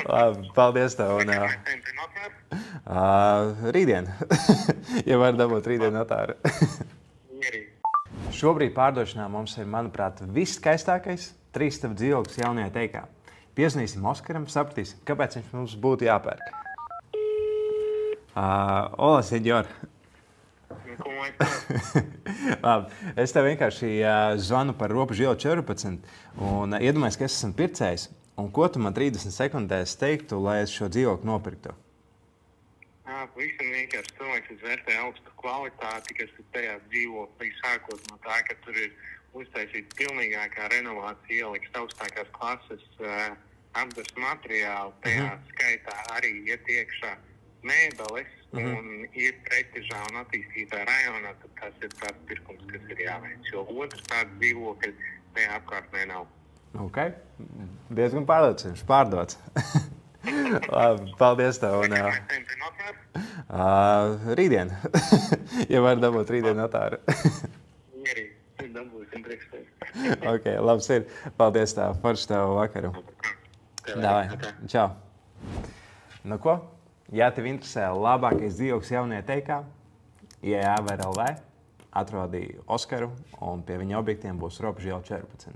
Labi, paldies tev. Rītdien. Ja var dabūt rītdien notāru. Šobrīd pārdošanā mums ir, manuprāt, viskaistākais trīsstaba dzīvoklis jaunajā teikā. Piezvanīsim Oskaram, sapratīsim, kāpēc viņš mums būtu jāpērk. Hola, señor. Labi, es tev vienkārši zvanu par robežu ielu 14 un iedomājos, ka es esmu pircējs. Un ko tu man 30 sekundēs teiktu, lai es šo dzīvokli nopirktu? Pavisam vienkārši cilvēks izvērtē augstu kvalitāti, kas ir tajā dzīvoklī, sākot no tā, ka tur ir uztaisīta pilnīgākā renovācija, ielikt augstākās klases apdars materiāli, tajā skaitā arī iet iekšā mēbeles un ir prestižā un attīstītā rajonā, tad tas ir tāds pirkums, kas ir jāveic, jo otrs tāds dzīvokļi tajā apkārtnē nav. Ok, diezgan pārliecinoši, pārdots. Labi, paldies tev. Rītdien. Ja var dabūt rītdien notāru. Arī dabūsim priekšsēd. Ok, labs ir. Paldies tev. Forši tev vakaru. Davai, čau. Nu ko? Ja tev interesē labākais dzīvoklis jaunajā teikā, IAVRLV, atrodi Oskaru un pie viņa objektiem būs robežu iela 14.